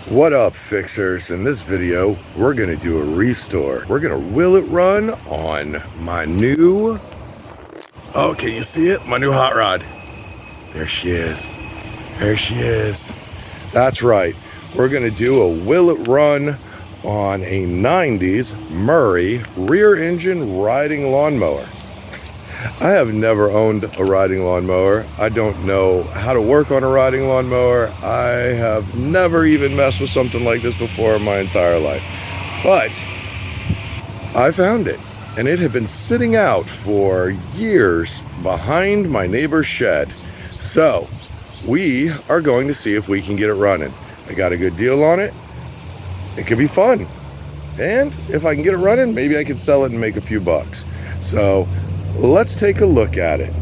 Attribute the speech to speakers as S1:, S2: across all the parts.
S1: What up, fixers? In this video, we're gonna do a restore. We're gonna will it run on my new, oh, can you see it? My new hot rod. There she is. There she is. That's right. We're gonna do a will it run on a 90s Murray rear engine riding lawnmower. I have never owned a riding lawnmower. I don't know how to work on a riding lawnmower. I have never even messed with something like this before in my entire life. But I found it, and it had been sitting out for years behind my neighbor's shed. So we are going to see if we can get it running. I got a good deal on it. It could be fun. And if I can get it running, maybe I could sell it and make a few bucks. So let's take a look at it.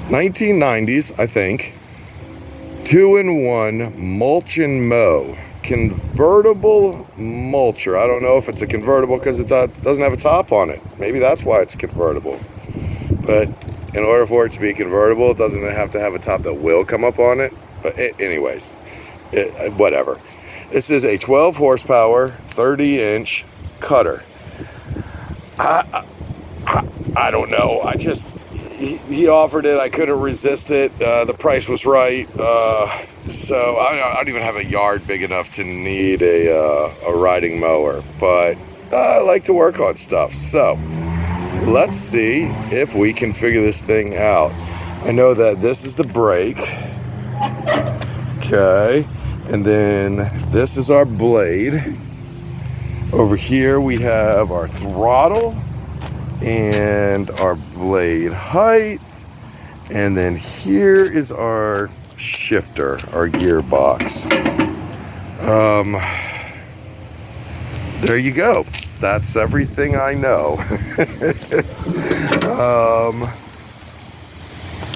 S1: 1990s, I think. 2-in-1 mulch and mow. Convertible mulcher. I don't know if it's a convertible because it doesn't have a top on it. Maybe that's why it's convertible. But in order for it to be convertible, it doesn't have to have a top that will come up on it. But anyways, whatever. This is a 12 horsepower, 30-inch cutter. I don't know. He offered it. I couldn't resist it. The price was right. So I don't even have a yard big enough to need a riding mower. But I like to work on stuff. So let's see if we can figure this thing out. I know that this is the brake. Okay. And then this is our blade. Over here we have our throttle and our blade height, and then here is our shifter, our gearbox. There you go. That's everything I know.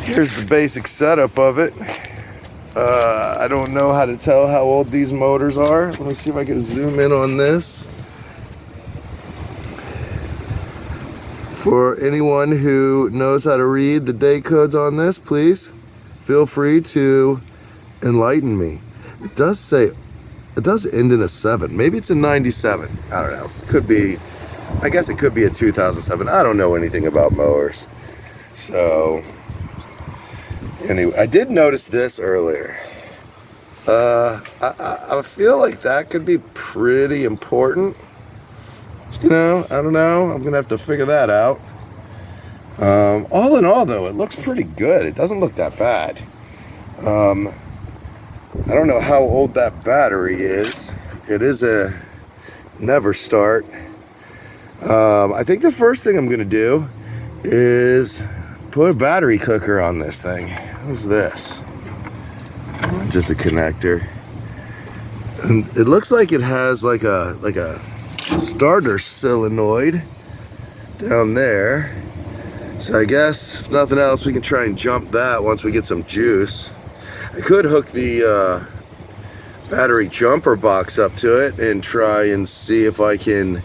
S1: Here's the basic setup of it. I don't know how to tell how old these motors are. Let me see if I can zoom in on this. For anyone who knows how to read the date codes on this, please feel free to enlighten me. It does say, it does end in a 7. Maybe it's a 97. I don't know. Could be, I guess it could be a 2007. I don't know anything about mowers. So, anyway, I did notice this earlier. I feel like that could be pretty important. You know, I don't know. I'm gonna have to figure that out. All in all, though, it looks pretty good. It doesn't look that bad. I don't know how old that battery is. It is a never start. I think the first thing I'm gonna do is put a battery cooker on this thing. What's this? Just a connector. And it looks like it has like a starter solenoid down there. So I guess if nothing else, we can try and jump that once we get some juice. I could hook the battery jumper box up to it and try and see if I can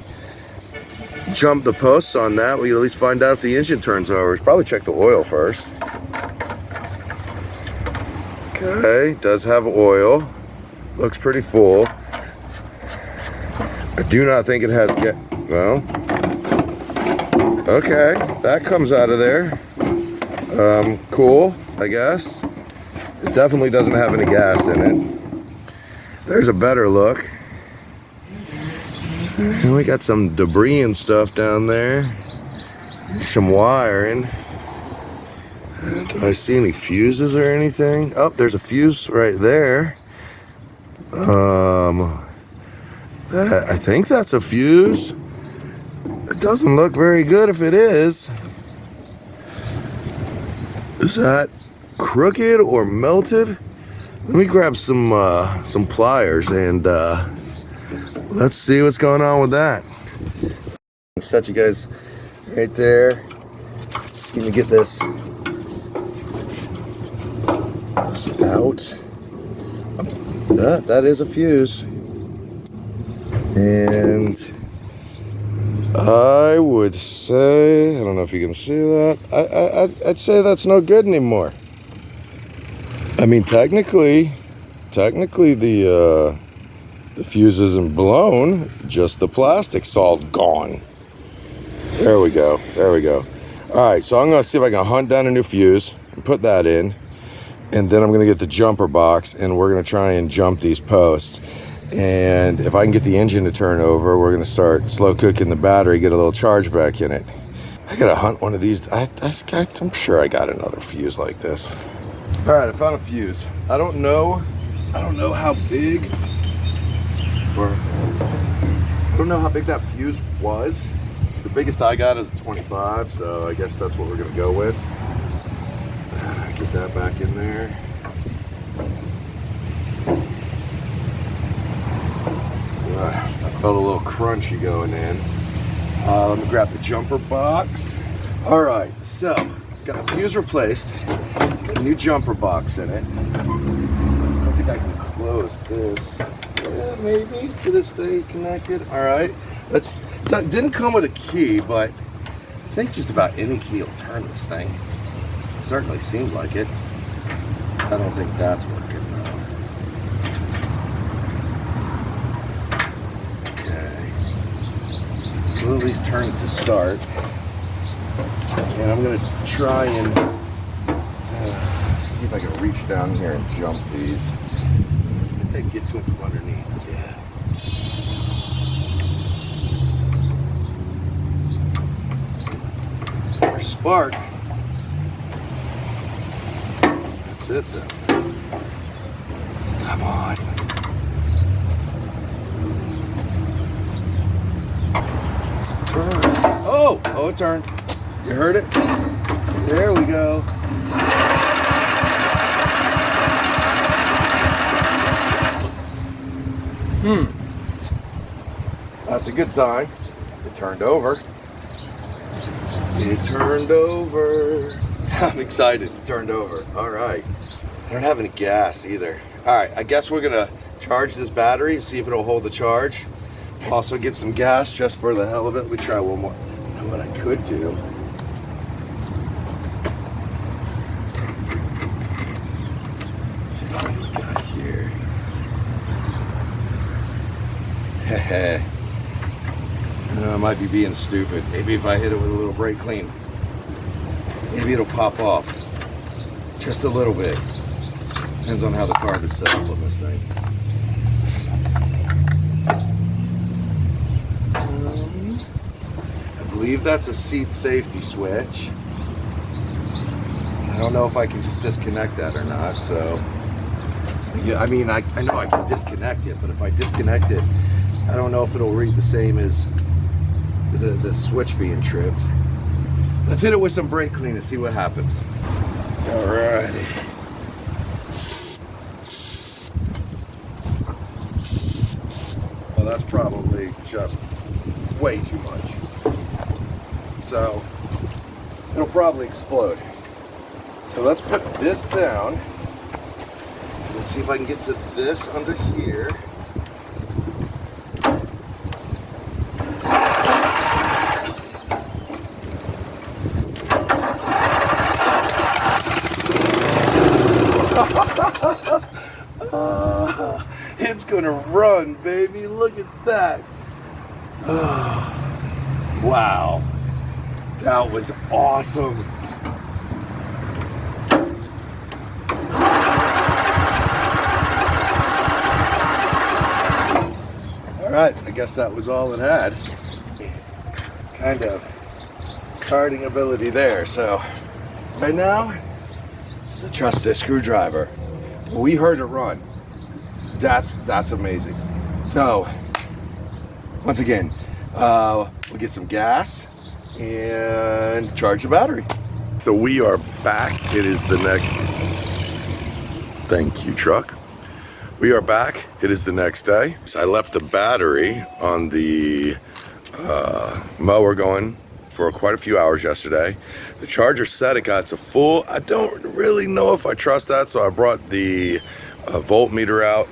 S1: jump the posts on that. We can at least find out if the engine turns over. Probably check the oil first. Okay, does have oil. Looks pretty full. I do not think it has well, okay, that comes out of there. Cool, I guess. It definitely doesn't have any gas in it. There's a better look. And we got some debris and stuff down there. Some wiring. Do I see any fuses or anything? Oh, there's a fuse right there. I think that's a fuse. It doesn't look very good if it is. Is that crooked or melted? Let me grab some pliers and let's see what's going on with that. Set you guys right there. Let's see me get this out. That is a fuse. And I would say, I don't know if you can see that. I'd say that's no good anymore. I mean, technically the The fuse isn't blown, just the plastic's all gone. There we go, there we go. All right, so I'm gonna see if I can hunt down a new fuse and put that in. And then I'm gonna get the jumper box and we're gonna try and jump these posts. And if I can get the engine to turn over, we're gonna start slow cooking the battery, get a little charge back in it. I gotta hunt one of these. I'm sure I got another fuse like this. All right, I found a fuse. I don't know how big, that fuse was. The biggest I got is a 25, so I guess that's what we're gonna go with. Get that back in there. I felt a little crunchy going in. Let me grab the jumper box. All right, so got the fuse replaced. Got a new jumper box in it. I don't think I can close this. Yeah, maybe. Did it stay connected? All right. That didn't come with a key, but I think just about any key will turn this thing. It certainly seems like it. I don't think that's working though. Okay. We'll at least turn it to start. And I'm gonna try and see if I can reach down here and jump these. I think I can get to it from underneath. Yeah. Spark. That's it then. Come on. Oh, it turned. You heard it? There we go. That's a good sign. It turned over. It turned over. I'm excited. It turned over. All right. I don't have any gas either. All right. I guess we're going to charge this battery, see if it'll hold the charge. Also get some gas just for the hell of it. Let me try one more. You know what I could do? What do we got here? I might be being stupid. Maybe if I hit it with a little brake clean, maybe it'll pop off. Just a little bit. Depends on how the carb is set up on this thing. I believe that's a seat safety switch. I don't know if I can just disconnect that or not, so. Yeah, I mean, I know I can disconnect it, but if I disconnect it, I don't know if it'll read the same as the switch being tripped. Let's hit it with some brake clean and see what happens. Alrighty. Well, that's probably just way too much. So it'll probably explode. So let's put this down. Let's see if I can get to this under here. It's gonna run, baby. Look at that. Wow. That was awesome. All right, I guess that was all it had. Kind of starting ability there. So right now, it's the trusted screwdriver. We heard it run. That's amazing. So once again, we'll get some gas and charge the battery. So we are back. It is the next. Thank you, truck. We are back. It is the next day. So I left the battery on the mower going for quite a few hours yesterday. The charger said it got to full. I don't really know if I trust that, so I brought the voltmeter out.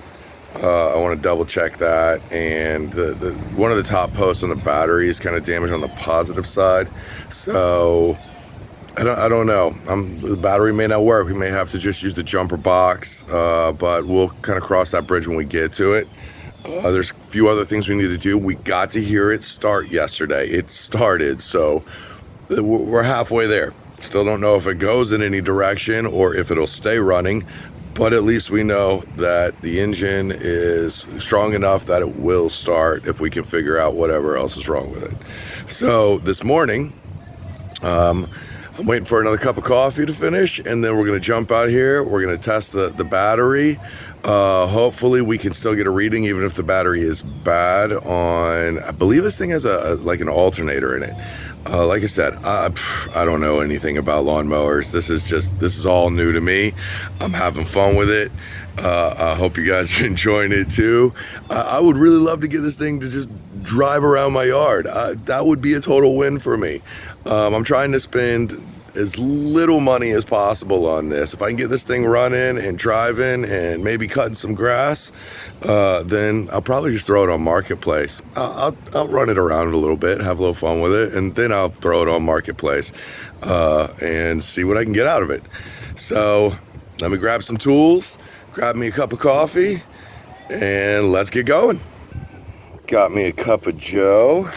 S1: I want to double check that, and the one of the top posts on the battery is kind of damaged on the positive side, so I don't know. The battery may not work. We may have to just use the jumper box, but we'll kind of cross that bridge when we get to it. There's a few other things we need to do. We got to hear it start yesterday. It started, so we're halfway there. Still don't know if it goes in any direction or if it'll stay running, but at least we know that the engine is strong enough that it will start if we can figure out whatever else is wrong with it. So this morning, I'm waiting for another cup of coffee to finish, and then we're going to jump out here. We're going to test the battery. Hopefully we can still get a reading even if the battery is bad on, I believe this thing has like an alternator in it. Like I said, I don't know anything about lawnmowers. This is all new to me. I'm having fun with it. I hope you guys are enjoying it too. I would really love to get this thing to just drive around my yard. That would be a total win for me. I'm trying to spend as little money as possible on this. If I can get this thing running and driving and maybe cutting some grass, then I'll probably just throw it on Marketplace. I'll run it around a little bit, have a little fun with it, and then I'll throw it on Marketplace and see what I can get out of it. So let me grab some tools, grab me a cup of coffee, and let's get going. Got me a cup of Joe.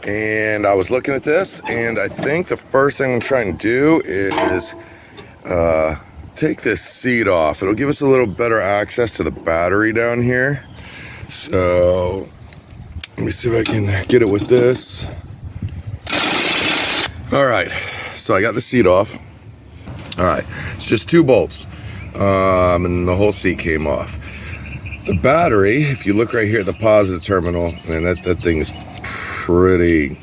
S1: And I was looking at this, and I think the first thing I'm trying to do is take this seat off. It'll give us a little better access to the battery down here. So let me see if I can get it with this. All right, so I got the seat off. All right, it's just 2 bolts, and the whole seat came off. The battery, if you look right here at the positive terminal, and that thing is pretty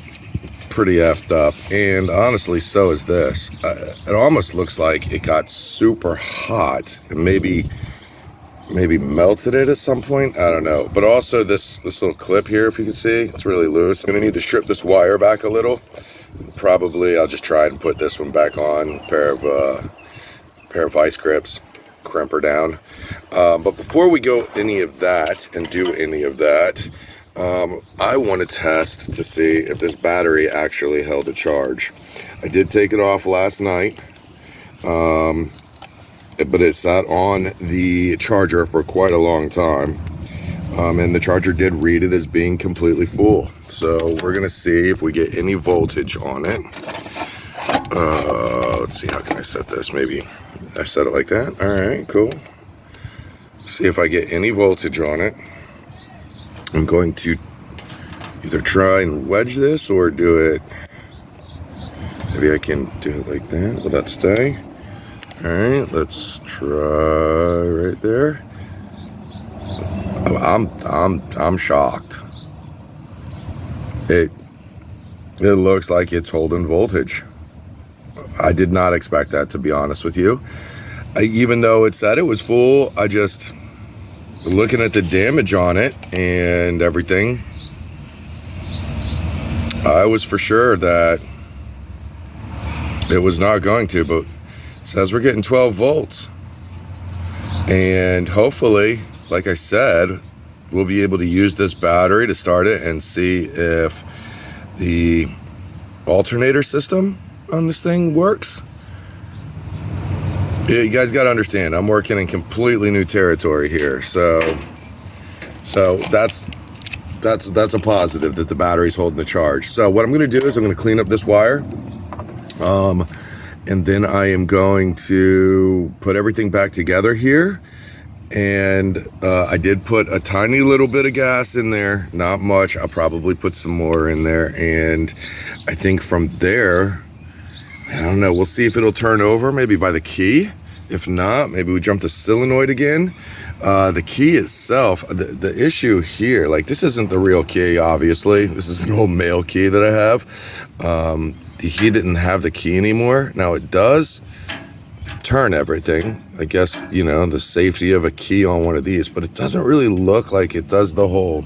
S1: effed up, and honestly so is this. It almost looks like it got super hot and maybe melted it at some point. I don't know. But also this little clip here, if you can see, it's really loose. I'm gonna need to strip this wire back a little. Probably I'll just try and put this one back on. Pair of vice grips, crimp her down. But before we go any of that and do any of that, I want to test to see if this battery actually held a charge. I did take it off last night, but it sat on the charger for quite a long time, and the charger did read it as being completely full. So we're gonna see if we get any voltage on it. Let's see, how can I set this? Maybe I set it like that. All right, cool. See if I get any voltage on it. I'm going to either try and wedge this or do it. Maybe I can do it like that. Will that stay? All right, let's try right there. I'm shocked. It looks like it's holding voltage. I did not expect that, to be honest with you. Even though it said it was full, I just, looking at the damage on it and everything, I was for sure that it was not going to, but it says we're getting 12 volts. And hopefully, like I said, we'll be able to use this battery to start it and see if the alternator system on this thing works. Yeah, you guys got to understand, I'm working in completely new territory here, so that's a positive that the battery's holding the charge. So what I'm going to do is I'm going to clean up this wire, and then I am going to put everything back together here. And I did put a tiny little bit of gas in there, not much. I'll probably put some more in there, and I think from there, I don't know, we'll see if it'll turn over, maybe by the key. If not, maybe we jump to solenoid again. The key itself, the issue here, like, this isn't the real key, obviously. This is an old mail key that I have. He didn't have the key anymore. Now it does turn everything. I guess, you know, the safety of a key on one of these, but it doesn't really look like it does the whole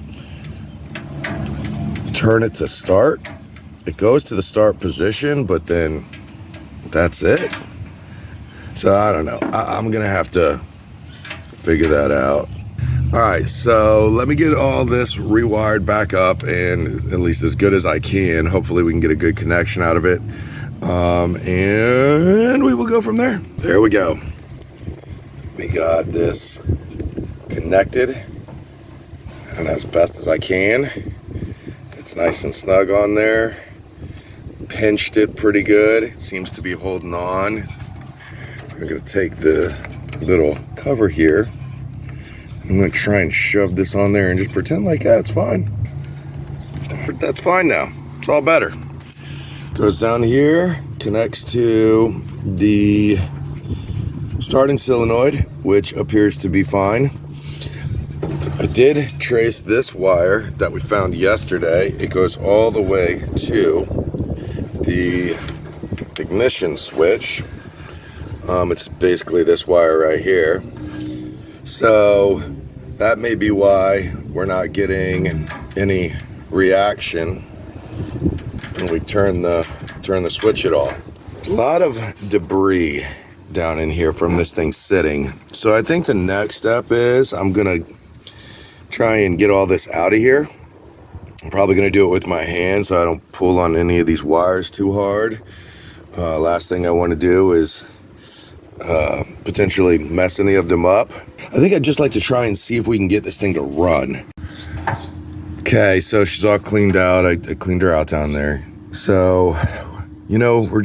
S1: turn it to start. It goes to the start position, but then that's it. So I don't know. I'm gonna have to figure that out. All right, so let me get all this rewired back up, and at least as good as I can. Hopefully we can get a good connection out of it, and we will go from there. There we go. We got this connected. and as best as I can. It's nice and snug on there. Pinched it pretty good. It seems to be holding on. I'm gonna take the little cover here. I'm gonna try and shove this on there and just pretend like, yeah, it's fine. That's fine now. It's all better. Goes down here, connects to the starting solenoid, which appears to be fine. I did trace this wire that we found yesterday. It goes all the way to the ignition switch. It's basically this wire right here. So that may be why we're not getting any reaction when we turn the switch at all. A lot of debris down in here from this thing sitting. So I think the next step is I'm gonna try and get all this out of here. I'm probably gonna do it with my hands so I don't pull on any of these wires too hard. Last thing I want to do is potentially mess any of them up. I think I'd just like to try and see if we can get this thing to run. Okay, so she's all cleaned out. I cleaned her out down there. So, you know, I'm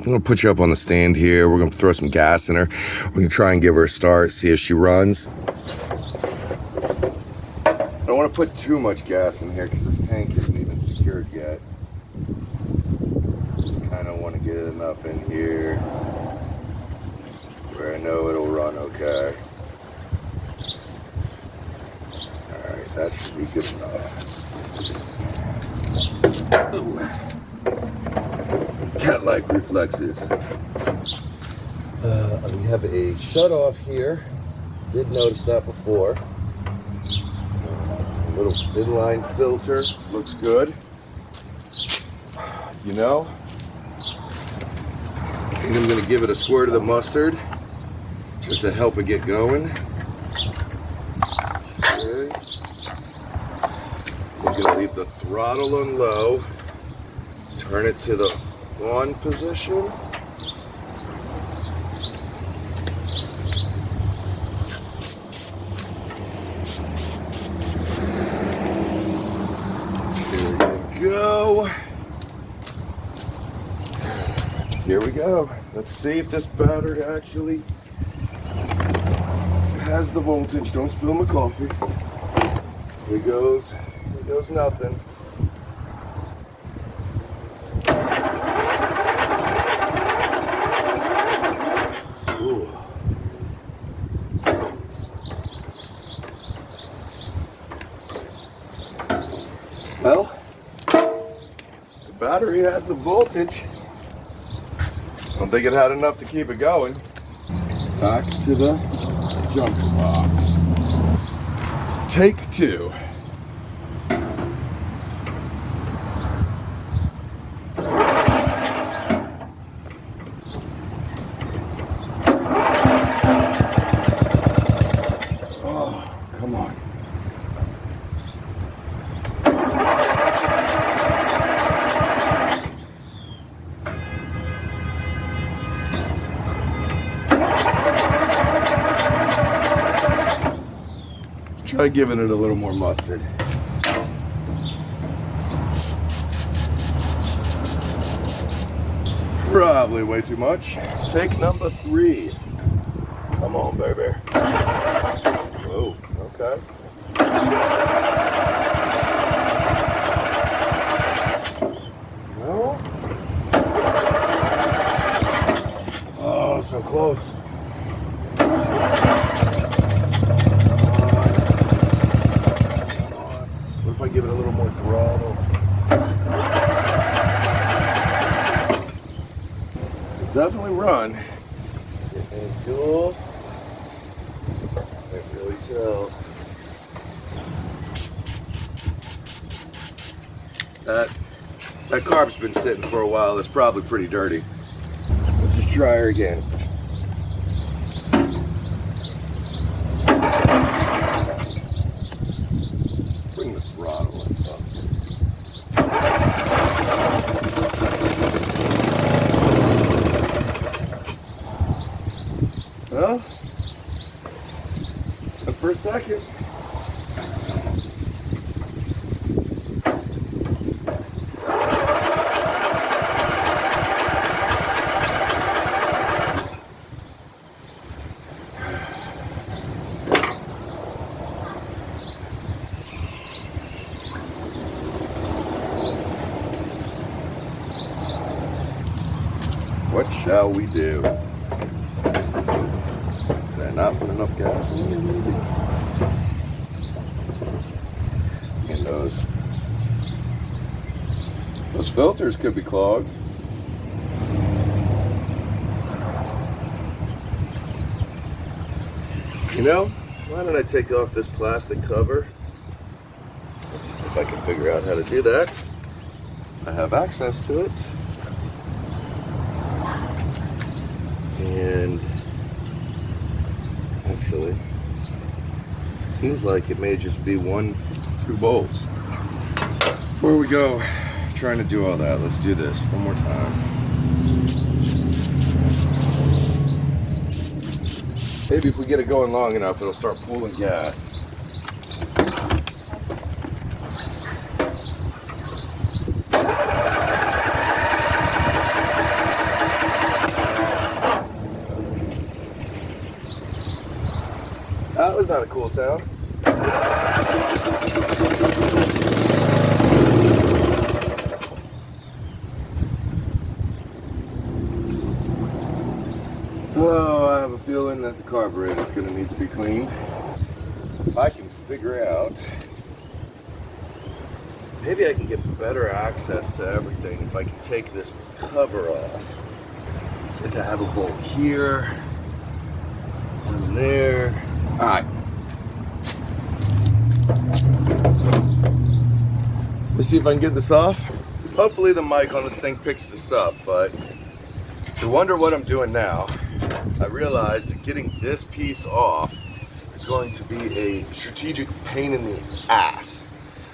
S1: gonna put you up on the stand here. We're gonna throw some gas in her. We're gonna try and give her a start, see if she runs. I don't want to put too much gas in here because this tank isn't even secured yet. Just kind of want to get enough in here where I know it'll run okay. Alright, that should be good enough. Ooh. Cat-like reflexes. We have a shut-off here. Did notice that before. Little thin line filter, looks good. You know, I think I'm gonna give it a squirt of the mustard just to help it get going. Okay. We're gonna leave the throttle on low, turn it to the on position. Go. Here we go. Let's see if this battery actually has the voltage. Don't spill my coffee. Here goes nothing. Ooh. Well, battery had some voltage. I don't think it had enough to keep it going. Back to the jumper box. Take two. Oh, come on. Try giving it a little more mustard. Probably way too much. Take number 3. Come on, baby. Whoa, okay. No. Oh, so close. If I give it a little more throttle. It'll definitely run. Getting fuel. Can't really tell. That carb's been sitting for a while. It's probably pretty dirty. Let's just try her again. Bring the throttle up. Well, and for a second, What shall we do? Did I not put enough gas in here, maybe? And those filters could be clogged. You know, why don't I take off this plastic cover? If I can figure out how to do that. I have access to it. And actually, seems like it may just be 2 bolts. Before we go trying to do all that, let's do this one more time. Maybe if we get it going long enough, it'll start pulling gas. That was not a cool sound. Oh, I have a feeling that the carburetor is going to need to be cleaned. If I can figure out, maybe I can get better access to everything if I can take this cover off. Looks like I have a bolt here, one there. All right. Let's see if I can get this off. Hopefully the mic on this thing picks this up, but to wonder what I'm doing now, I realized that getting this piece off is going to be a strategic pain in the ass.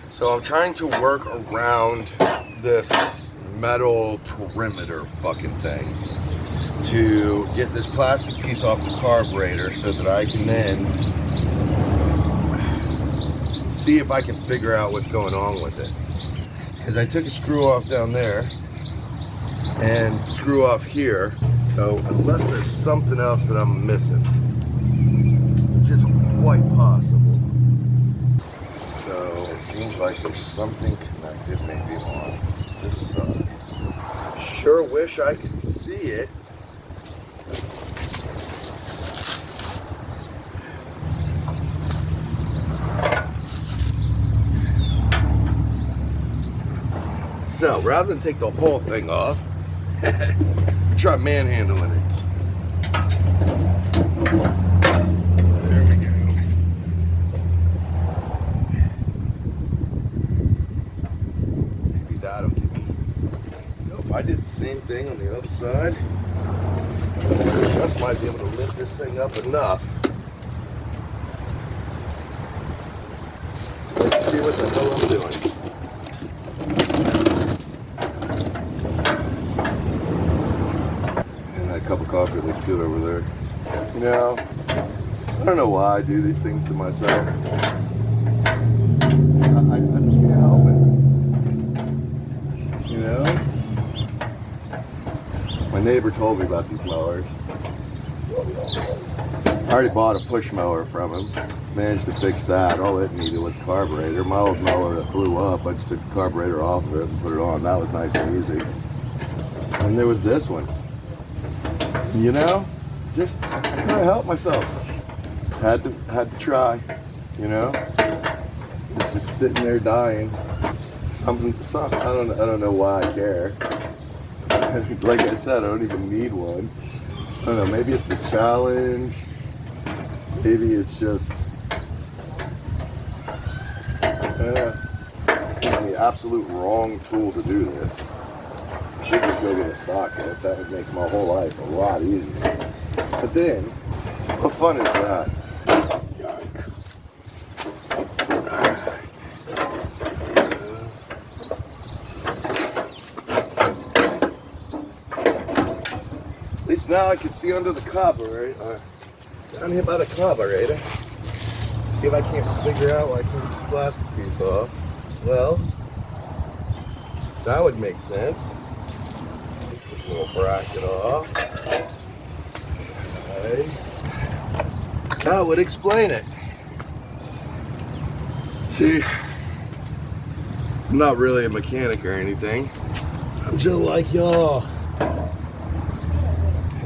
S1: So I'm trying to work around this metal perimeter fucking thing to get this plastic piece off the carburetor so that I can then see if I can figure out what's going on with it. Because I took a screw off down there and screw off here. So unless there's something else that I'm missing, which is quite possible. So it seems like there's something connected maybe on this side. Sure wish I could see it. So rather than take the whole thing off, try manhandling it. There we go. Maybe that'll give me. You know, if I did the same thing on the other side, I just might be able to lift this thing up enough. Let's see what the hell I'm doing. Cup of coffee looks good over there. You know, I don't know why I do these things to myself. I just can't help it. You know? My neighbor told me about these mowers. I already bought a push mower from him. Managed to fix that. All it needed was a carburetor. My old mower that blew up, I just took the carburetor off of it and put it on. That was nice and easy. And there was this one. You know, just I couldn't help myself. Had to try. You know, it's just sitting there dying. Something. I don't know why I care. Like I said, I don't even need one. I don't know. Maybe it's the challenge. Maybe it's just the absolute wrong tool to do this. I should just go get a socket. That would make my whole life a lot easier. But then, what fun is that? Yike. At least now I can see under the carburetor. Down here by the carburetor. See if I can't figure out why I can't get this plastic piece off. Well, that would make sense. Little bracket off. Okay. That would explain it. See, I'm not really a mechanic or anything. I'm just like y'all.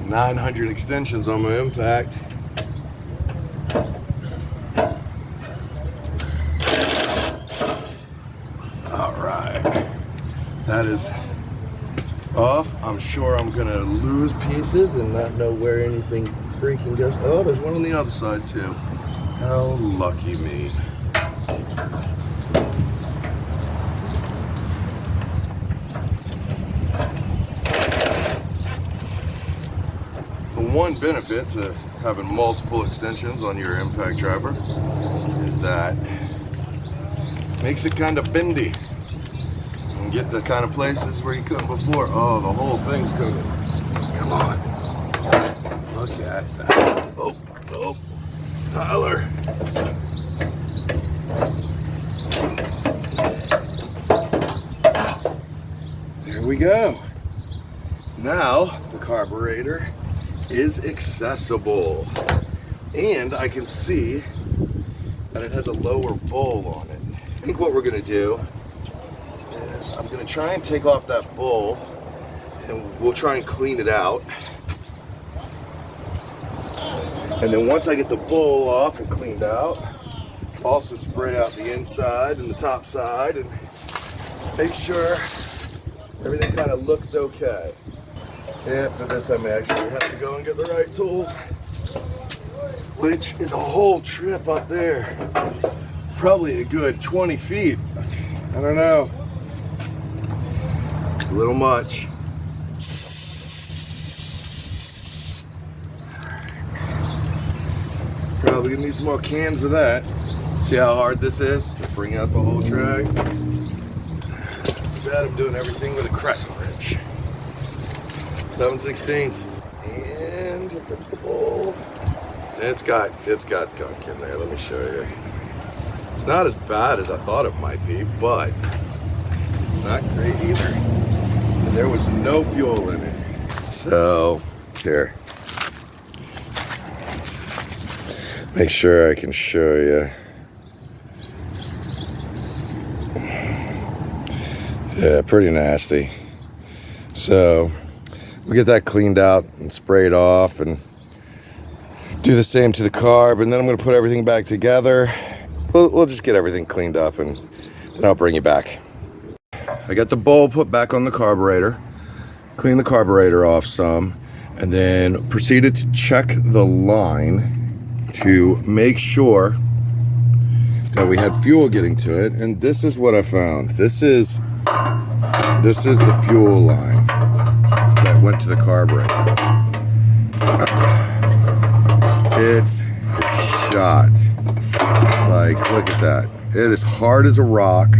S1: 900 extensions on my impact. All right, that is off. I'm sure I'm gonna lose pieces and not know where anything freaking goes. Oh, there's one on the other side too. How lucky me. The one benefit to having multiple extensions on your impact driver is that it makes it kind of bendy. And get the kind of places where you couldn't before. Oh, the whole thing's coming. Come on. Look at that. Oh, oh, Tyler. There we go. Now the carburetor is accessible. And I can see that it has a lower bowl on it. I think what we're gonna do is I'm gonna try and take off that bowl and we'll try and clean it out. And then once I get the bowl off and cleaned out, also spray out the inside and the top side and make sure everything kind of looks okay. And for this I may actually have to go and get the right tools, which is a whole trip up there. Probably a good 20 feet. I don't know. It's a little much. Probably gonna need some more cans of that. See how hard this is to bring out the whole drag? Instead, I'm doing everything with a crescent wrench. 7/16. And here's the bowl. It's got gunk in there. Let me show you. It's not as bad as I thought it might be, but it's not great either. And there was no fuel in it. So, here. Make sure I can show you. Yeah, pretty nasty. So, we'll get that cleaned out and sprayed off and do the same to the carb, and then I'm going to put everything back together. We'll just get everything cleaned up and then I'll bring you back. I got the bowl put back on the carburetor, clean the carburetor off some, and then proceeded to check the line to make sure that we had fuel getting to it. And this is what I found. This is the fuel line that went to the carburetor. It's shot. Like, look at that. It is hard as a rock.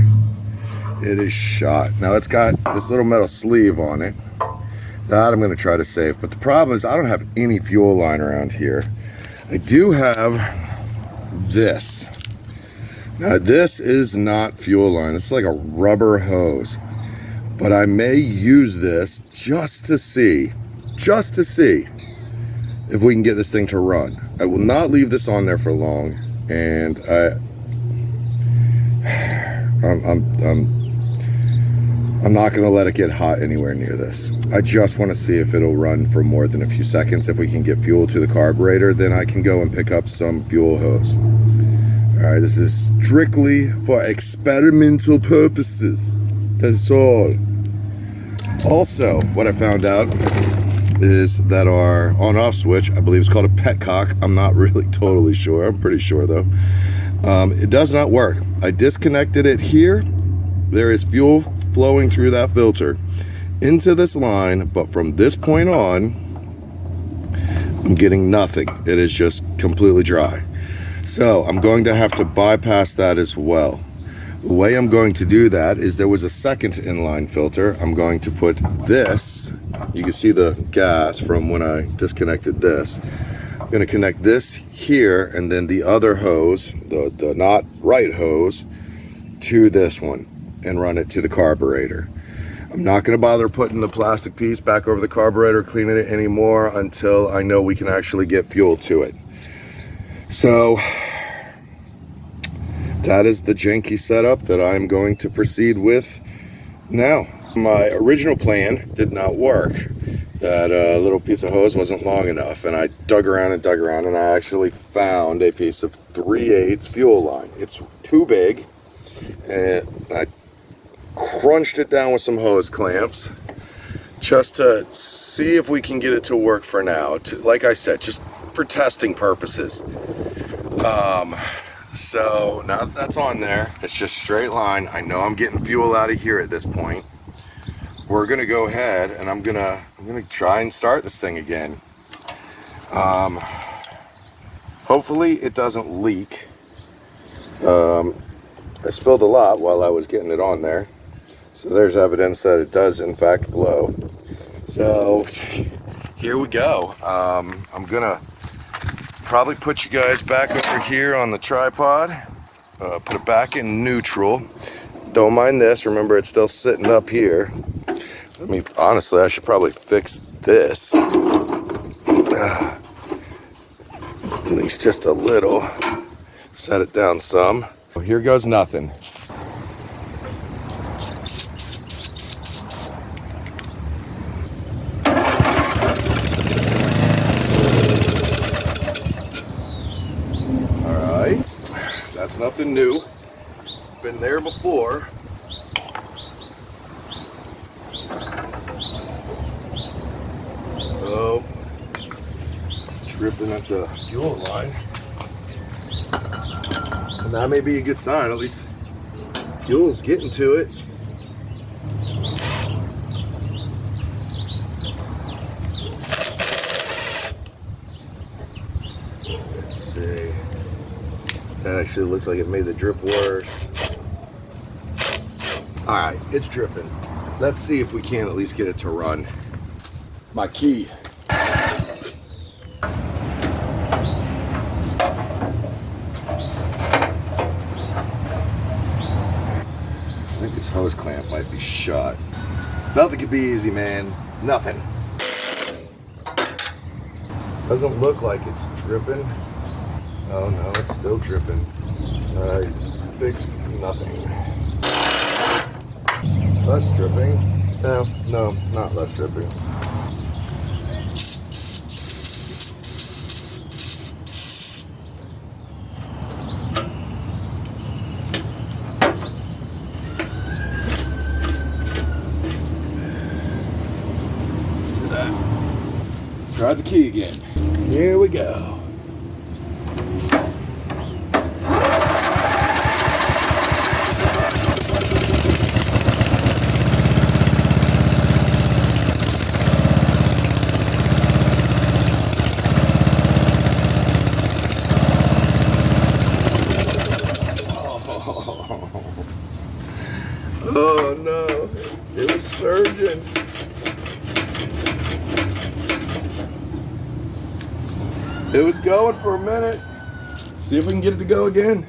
S1: It is shot. Now it's got this little metal sleeve on it that I'm going to try to save. But the problem is I don't have any fuel line around here. I do have this. Now this is not fuel line. It's like a rubber hose. But I may use this just to see if we can get this thing to run. I will not leave this on there for long, and I'm not going to let it get hot anywhere near this. I just want to see if it'll run for more than a few seconds. If we can get fuel to the carburetor, then I can go and pick up some fuel hose. All right, this is strictly for experimental purposes. That's all. Also, what I found out is that our on-off switch, I believe it's called a petcock. I'm not really totally sure. I'm pretty sure though. It does not work. I disconnected it here. There is fuel flowing through that filter into this line, but from this point on, I'm getting nothing. It is just completely dry. So I'm going to have to bypass that as well. The way I'm going to do that is there was a second inline filter. I'm going to put this, you can see the gas from when I disconnected this. I'm going to connect this here and then the other hose, the not right hose, to this one and run it to the carburetor. I'm not going to bother putting the plastic piece back over the carburetor, cleaning it anymore until I know we can actually get fuel to it. So that is the janky setup that I'm going to proceed with now. My original plan did not work that little piece of hose wasn't long enough, and I dug around and I actually found a piece of 3/8 fuel line. It's too big, and I crunched it down with some hose clamps just to see if we can get it to work for now. Like I said, just for testing purposes. So now that that's on there, it's just straight line. I know I'm getting fuel out of here at this point. We're gonna go ahead and I'm gonna try and start this thing again. Hopefully it doesn't leak. I spilled a lot while I was getting it on there, so there's evidence that it does in fact flow. So here we go. I'm gonna probably put you guys back over here on the tripod, put it back in neutral. Don't mind this, remember it's still sitting up here. I mean, honestly, I should probably fix this. At least just a little. Set it down some. Here goes nothing. Alright, that's nothing new. Been there before. Oh, tripping at the fuel line. And that may be a good sign, at least fuel's getting to it. Let's see. That actually looks like it made the drip worse. Alright, it's dripping. Let's see if we can at least get it to run. My key. I think this hose clamp might be shot. Nothing could be easy, man. Nothing. Doesn't look like it's dripping. Oh no, it's still dripping. I fixed nothing. Less dripping. No, not less dripping. Try the key again. Here we go. Oh no, it was surging. It was going for a minute. Let's see if we can get it to go again.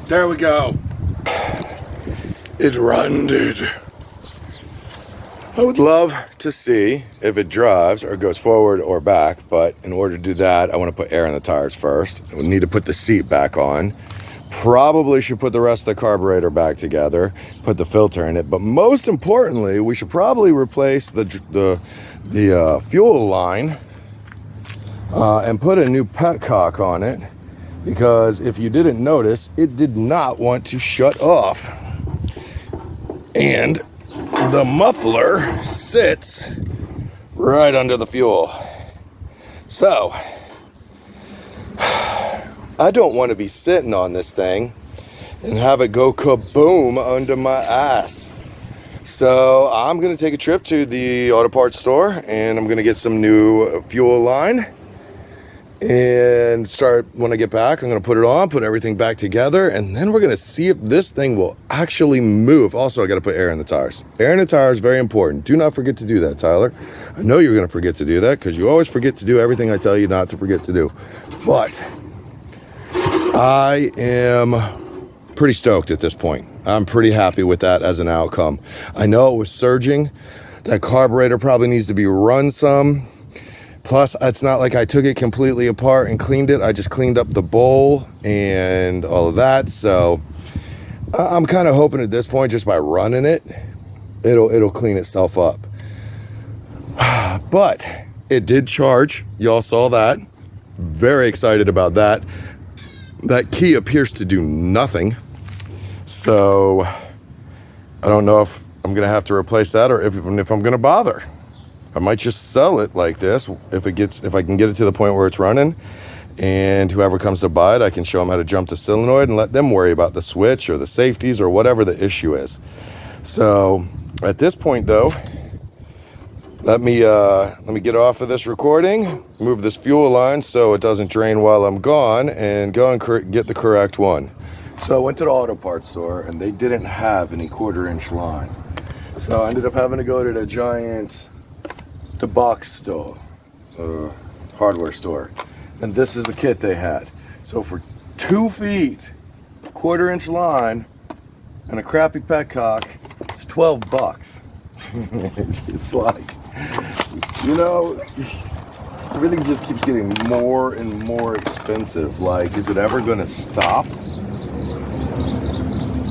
S1: There we go. It runded. I would love to see if it drives or goes forward or back, but in order to do that, I want to put air in the tires first. We need to put the seat back on. Probably should put the rest of the carburetor back together, put the filter in it, but most importantly, we should probably replace the fuel line and put a new petcock on it, because if you didn't notice, it did not want to shut off. And the muffler sits right under the fuel. So, I don't want to be sitting on this thing and have it go kaboom under my ass. So I'm going to take a trip to the auto parts store and I'm going to get some new fuel line. And when I get back, I'm going to put it on, put everything back together, and then we're going to see if this thing will actually move. Also, I got to put air in the tires. Air in the tires is very important. Do not forget to do that, Tyler. I know you're going to forget to do that because you always forget to do everything I tell you not to forget to do. But I am pretty stoked at this point. I'm pretty happy with that as an outcome. I know it was surging. That carburetor probably needs to be run some. Plus, it's not like I took it completely apart and cleaned it. I just cleaned up the bowl and all of that. So I'm kind of hoping at this point, just by running it, it'll clean itself up. But it did charge. Y'all saw that. Very excited about that. That key appears to do nothing. So I don't know if I'm going to have to replace that or if I'm going to bother. I might just sell it like this if I can get it to the point where it's running, and whoever comes to buy it, I can show them how to jump the solenoid and let them worry about the switch or the safeties or whatever the issue is. So at this point though, let me get off of this recording, move this fuel line so it doesn't drain while I'm gone, and go and get the correct one. So I went to the auto parts store and they didn't have any 1/4-inch line. So I ended up having to go to the box store, hardware store, and this is the kit they had. So for 2 feet of 1/4-inch line and a crappy petcock, it's $12. It's like, you know, everything just keeps getting more and more expensive. Like, is it ever gonna stop?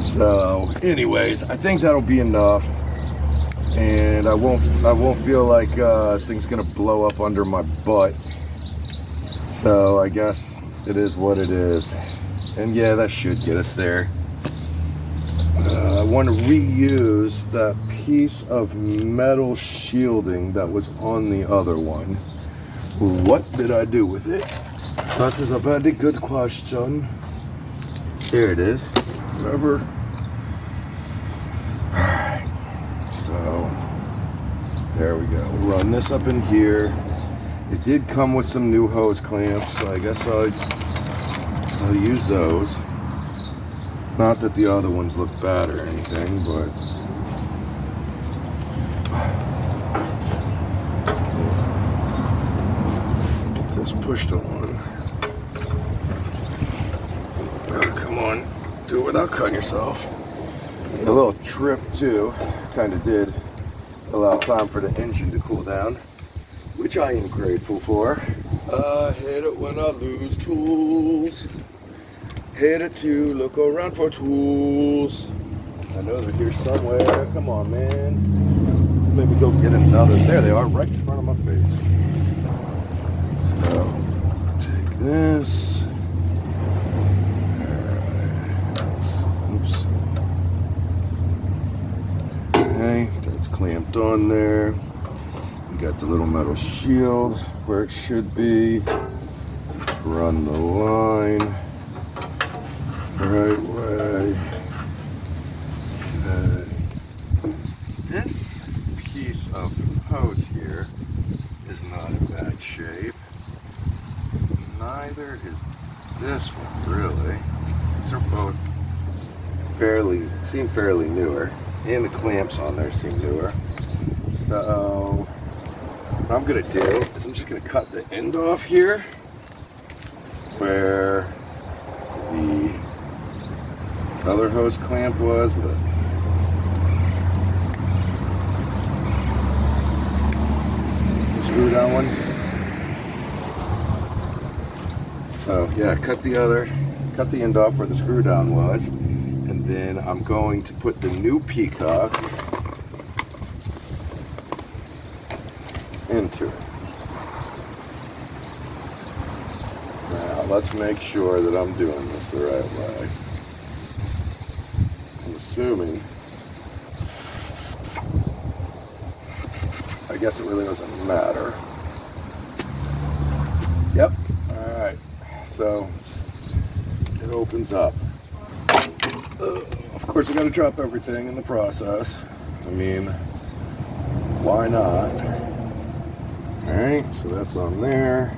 S1: So anyways, I think that'll be enough. And I won't feel like this thing's gonna blow up under my butt. So I guess it is what it is. And yeah, that should get us there. I want to reuse that piece of metal shielding that was on the other one. What did I do with it? That is a very good question. There it is. Whatever. So there we go. Run this up in here. It did come with some new hose clamps, so I guess I'll use those. Not that the other ones look bad or anything, but let's get this pushed on. Oh, come on, do it without cutting yourself. A little trip too, kind of did allow time for the engine to cool down, which I am grateful for. I hate it when I lose tools. Hate it to look around for tools. I know they're here somewhere. Come on, man. Maybe go get another. There they are, right in front of my face. So, take this. Oops. Okay, that's clamped on there. We got the little metal shield where it should be. Run the line the right way. Okay. This piece of hose here is not in bad shape. Neither is this one, really. These are both seem fairly newer, and the clamps on there seem newer. So what I'm gonna do is I'm just gonna cut the end off here where the other hose clamp was. The screw down one. So yeah, cut the end off where the screw down was, and then I'm going to put the new peacock into it. Now let's make sure that I'm doing this the right way. I'm assuming, I guess it really doesn't matter. Yep, alright, so it opens up. Of course, I gotta drop everything in the process. I mean, why not? Alright, so that's on there.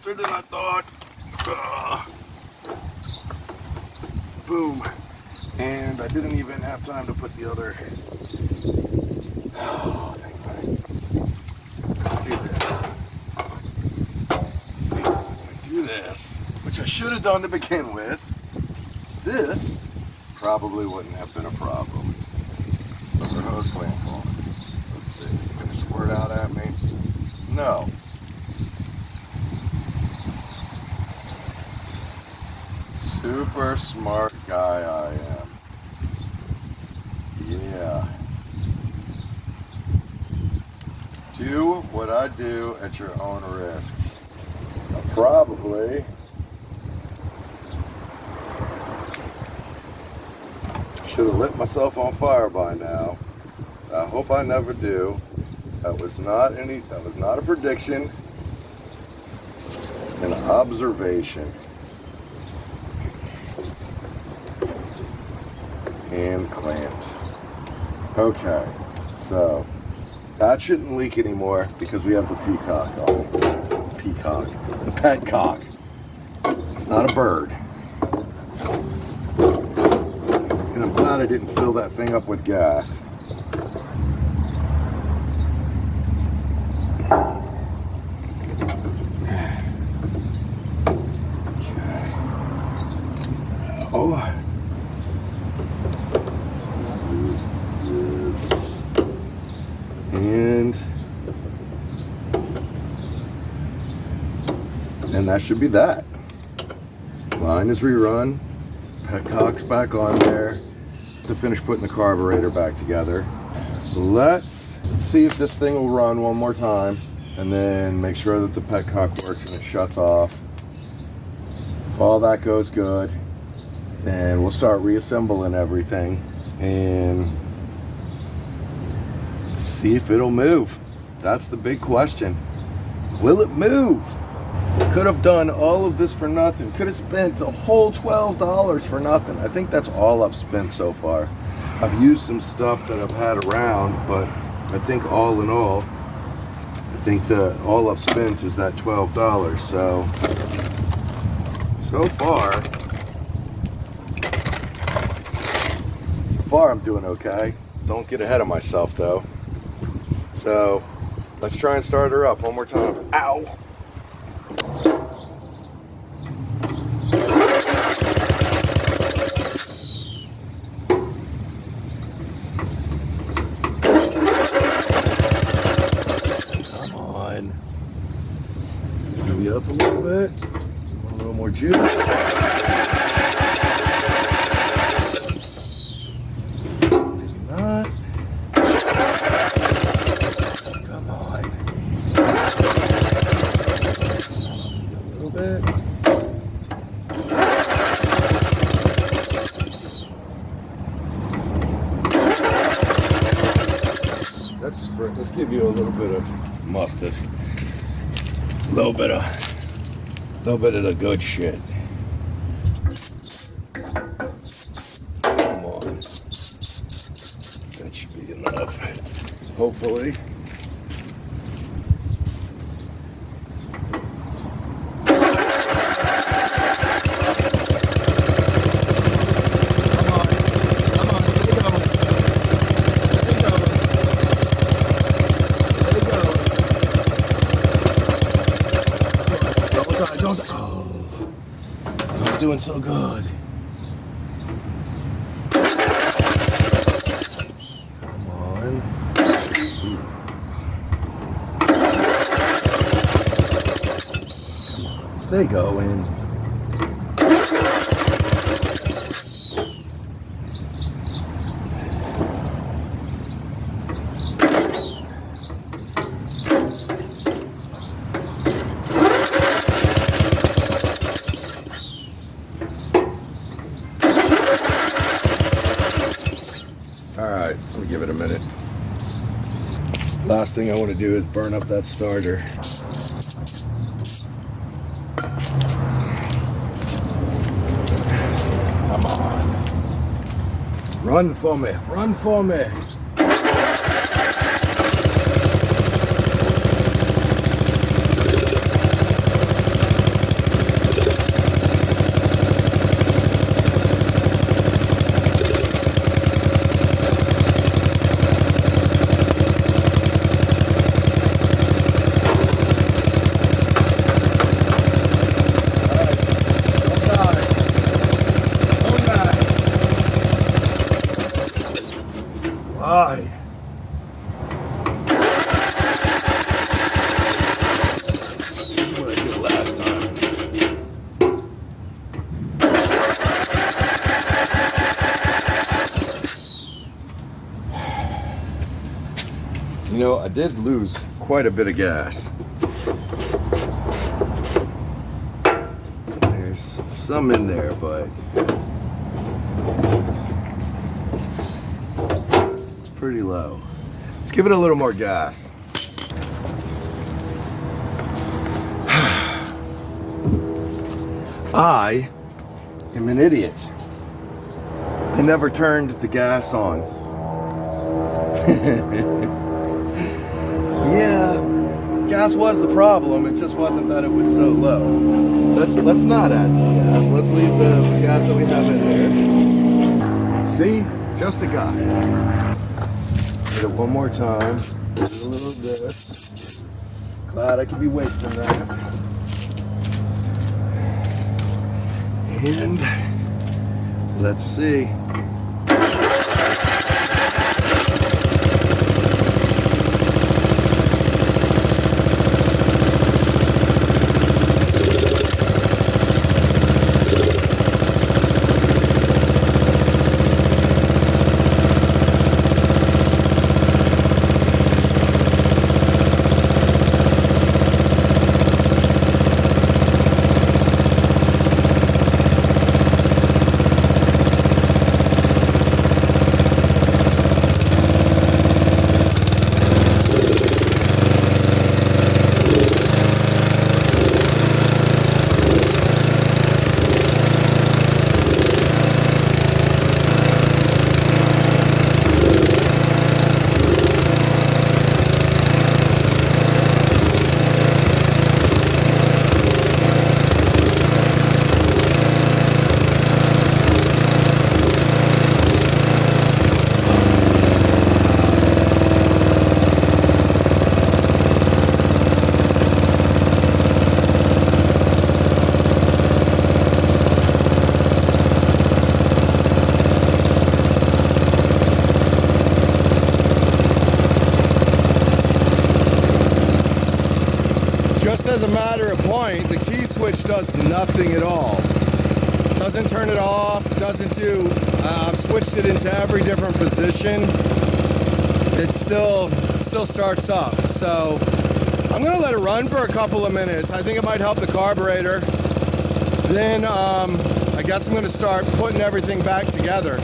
S1: Than I thought. Boom. And I didn't even have time to put the other. Oh, thank God. Let's do this. See, if I do this, which I should have done to begin with, this probably wouldn't have been a problem. The hose clamp on. Let's see, is it going to squirt out at me? No. Super smart guy I am. Yeah. Do what I do at your own risk. I probably should have lit myself on fire by now. I hope I never do. That was not a prediction. An observation. And clamped. Okay, so that shouldn't leak anymore because we have the peacock on it. Peacock. The petcock. It's not a bird. And I'm glad I didn't fill that thing up with gas. Okay. Oh. And that should be that. Line is rerun. Petcock's back on there to finish putting the carburetor back together. Let's see if this thing will run one more time and then make sure that the petcock works and it shuts off. If all that goes good, then we'll start reassembling everything and see if it'll move. That's the big question. Will it move? Could have done all of this for nothing. Could have spent a whole $12 for nothing. I think that's all I've spent so far. I've used some stuff that I've had around, but I think all in all, I think that all I've spent is that $12. So far I'm doing okay. Don't get ahead of myself though. So let's try and start her up one more time. Ow! Come on. Maybe up a little bit. A little more juice. Maybe not. Come on. A little bit. Let's give you a little bit of mustard. A little bit of the good shit. Come on. That should be enough. Hopefully. doing so good. Come on. Come on, stay going. Alright, let me give it a minute. Last thing I want to do is burn up that starter. Come on. Run for me, run for me. Why? This is what I did last time. You know, I did lose quite a bit of gas. There's some in there, but it's pretty low. Let's give it a little more gas. I am an idiot. I never turned the gas on. Yeah, gas was the problem. It just wasn't that it was so low. Let's not add some gas. Let's leave the gas that we have in there. See? Just a guy. Hit it one more time. Do a little of this. Glad I could be wasting that. And let's see. Just as a matter of point, the key switch does nothing at all. Doesn't turn it off, doesn't do, I've switched it into every different position. It still starts up. So I'm gonna let it run for a couple of minutes. I think it might help the carburetor. Then I guess I'm gonna start putting everything back together.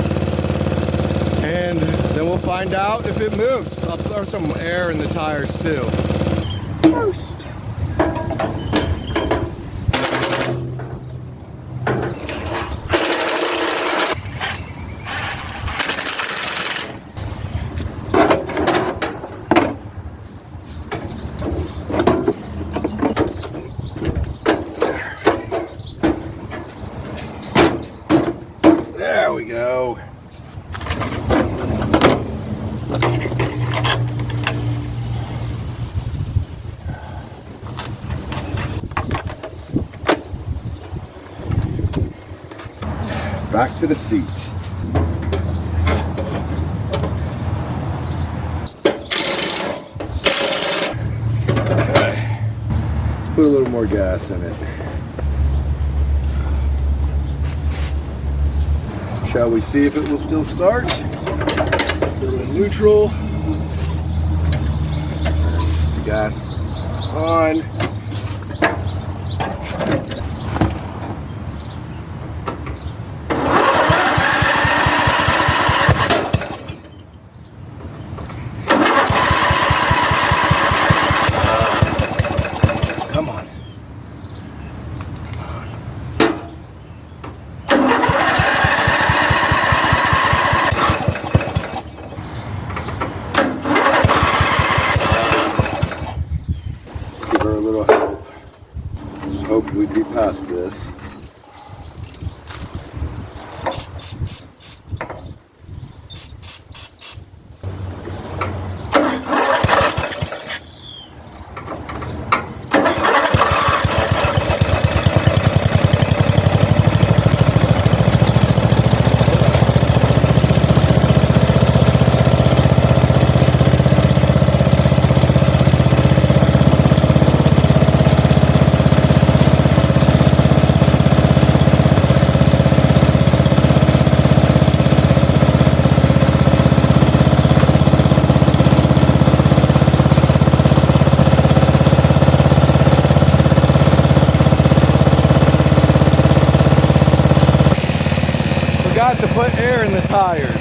S1: And then we'll find out if it moves. I'll throw some air in the tires too. First. There we go. back to the seat. Okay, let's put a little more gas in it. Shall we see if it will still start? Still in neutral. Gas on. Come on. Give her a little help. Just hope we'd be past this. Forgot to put air in the tires.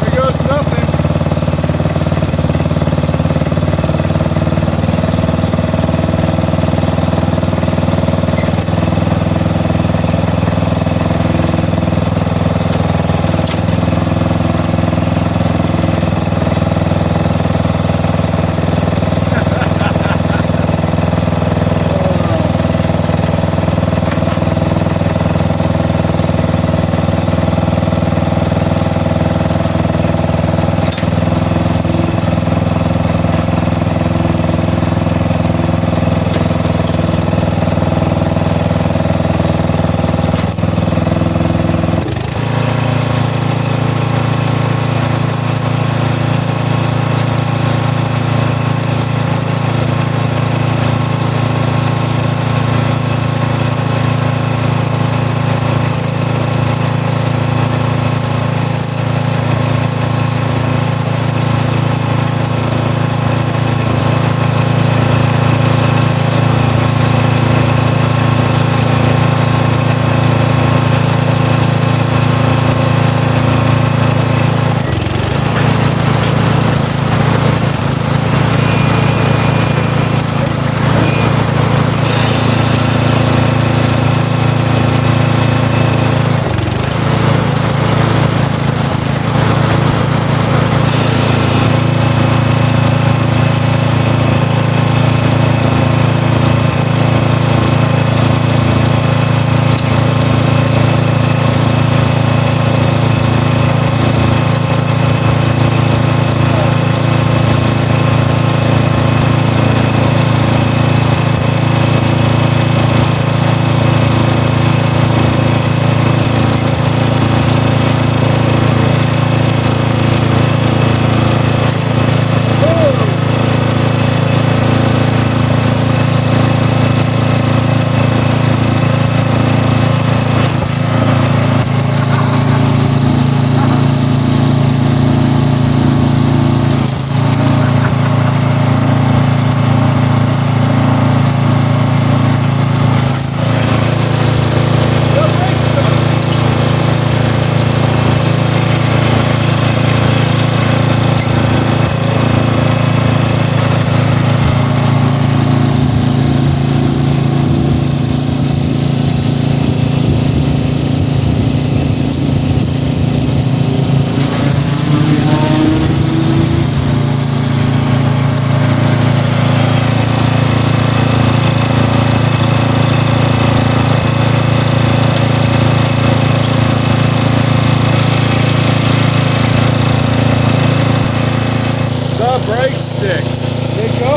S1: There goes nothing.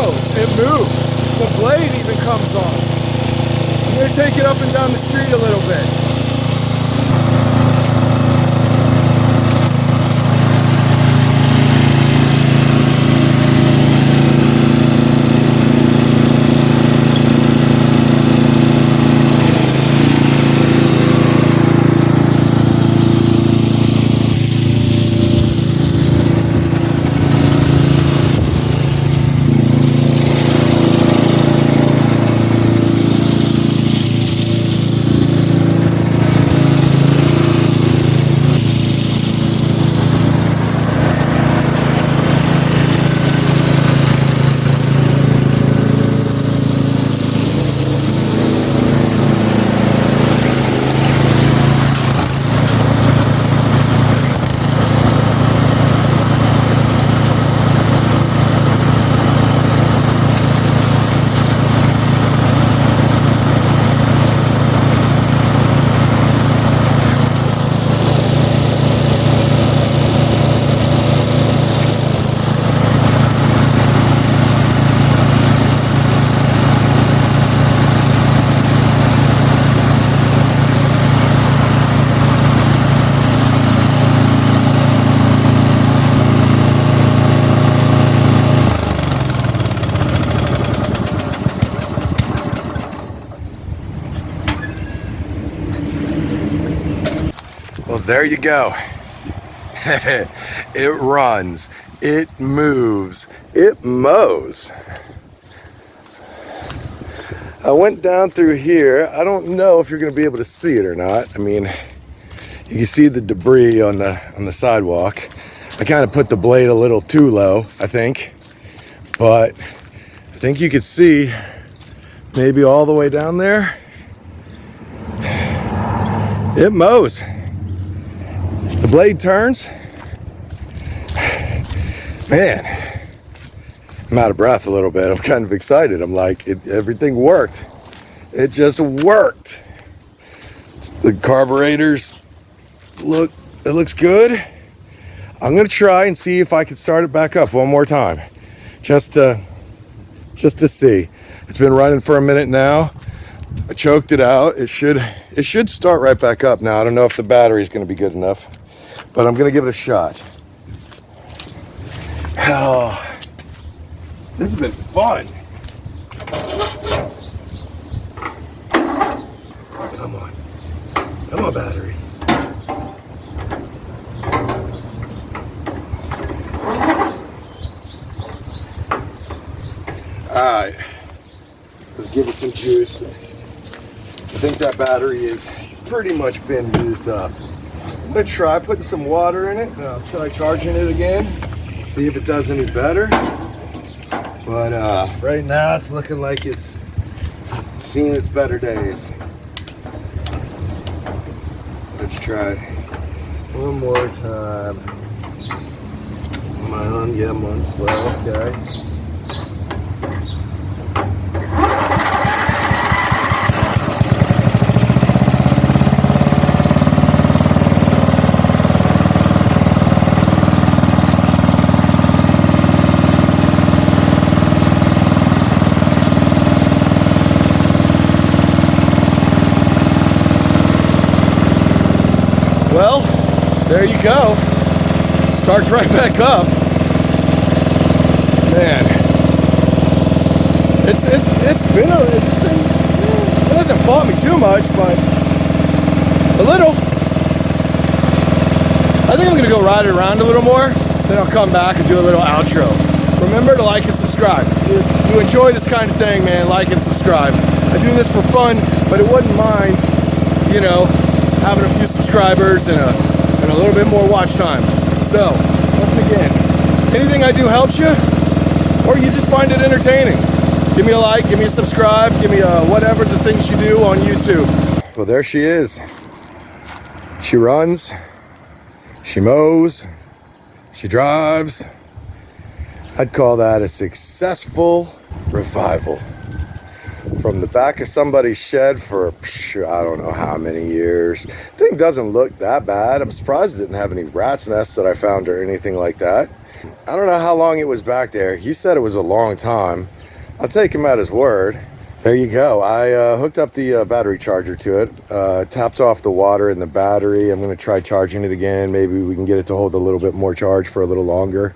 S1: mows, it moves. The blade even comes on. I'm gonna take it up and down the street a little bit. Well, there you go. It runs, it moves, it mows. I went down through here. I don't know if you're going to be able to see it or not. I mean, you can see the debris on the sidewalk. I kind of put the blade a little too low, I think. But I think you could see maybe all the way down there. It mows. The blade turns. Man, I'm out of breath a little bit. I'm kind of excited. I'm like, everything worked. It just worked. The carburetors it looks good. I'm gonna try and see if I can start it back up one more time. Just to see. It's been running for a minute now. I choked it out. It should start right back up now. I don't know if the battery is gonna be good enough, but I'm gonna give it a shot. Oh, this has been fun. Come on, battery. All right, let's give it some juice. I think that battery is pretty much been used up. I'm gonna try putting some water in it. I'll try charging it again, see if it does any better. But right now it's looking like it's seen its better days. Let's try it one more time. Am I on? Yeah, I'm on slow. Okay. Well, there you go. Starts right back up. Man, it hasn't fought me too much, but a little. I think I'm gonna go ride it around a little more, then I'll come back and do a little outro. Remember to like and subscribe. If you enjoy this kind of thing, man, like and subscribe. I do this for fun, but it wouldn't mind, you know, having a few subscribers and a little bit more watch time. So, once again, anything I do helps you, or you just find it entertaining, give me a like, give me a subscribe, give me a whatever the things you do on YouTube. Well, there she is. She runs, she mows, she drives. I'd call that a successful revival. From the back of somebody's shed for, I don't know how many years. Thing doesn't look that bad. I'm surprised it didn't have any rat's nests that I found or anything like that. I don't know how long it was back there. He said it was a long time. I'll take him at his word. There you go. I hooked up the battery charger to it, tapped off the water in the battery. I'm going to try charging it again. Maybe we can get it to hold a little bit more charge for a little longer.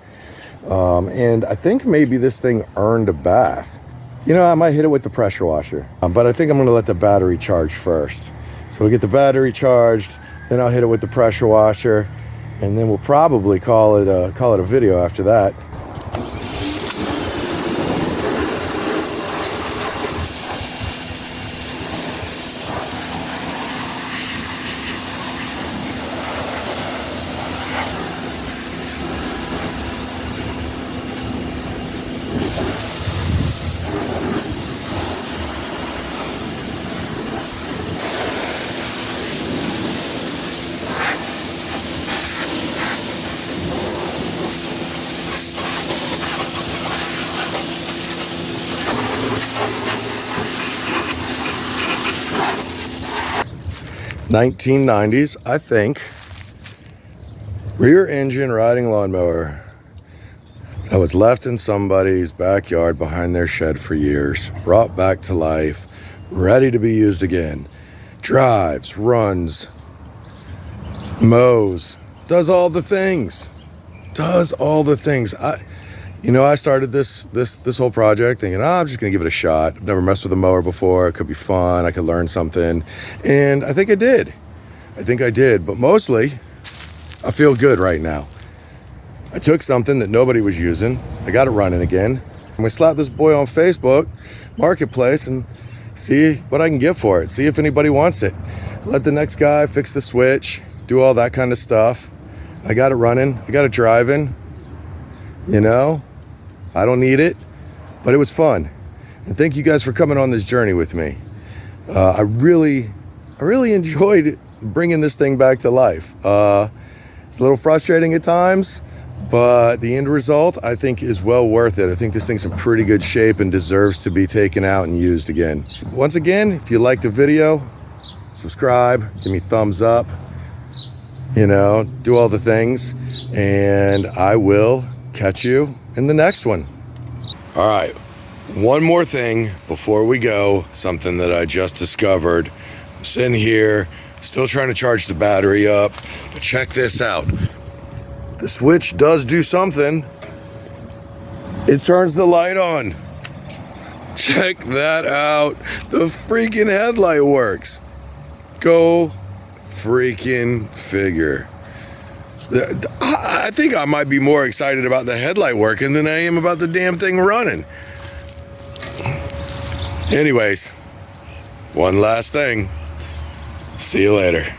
S1: And I think maybe this thing earned a bath. You know, I might hit it with the pressure washer, but I think I'm going to let the battery charge first. So we'll get the battery charged, then I'll hit it with the pressure washer, and then we'll probably call it a video after that. '90s, I think. Rear engine riding lawnmower that was left in somebody's backyard behind their shed for years, brought back to life, ready to be used again. Drives, runs, mows, does all the things. I started this whole project thinking, I'm just gonna give it a shot. I've never messed with a mower before. It could be fun. I could learn something. And I think I did. But mostly, I feel good right now. I took something that nobody was using. I got it running again. And we slap this boy on Facebook Marketplace and see what I can get for it. See if anybody wants it. Let the next guy fix the switch, do all that kind of stuff. I got it running. I got it driving. You know, I don't need it, but it was fun. And thank you guys for coming on this journey with me. I really enjoyed bringing this thing back to life. It's a little frustrating at times, but the end result I think is well worth it. I think this thing's in pretty good shape and deserves to be taken out and used again. Once again, if you liked the video, subscribe, give me thumbs up, you know, do all the things, and I will catch you in the next one. All right, one more thing before we go, something that I just discovered. I'm sitting here, still trying to charge the battery up, but check this out. The switch does do something. It turns the light on. Check that out. The freaking headlight works. Go freaking figure. I think I might be more excited about the headlight working than I am about the damn thing running. Anyways, one last thing. See you later.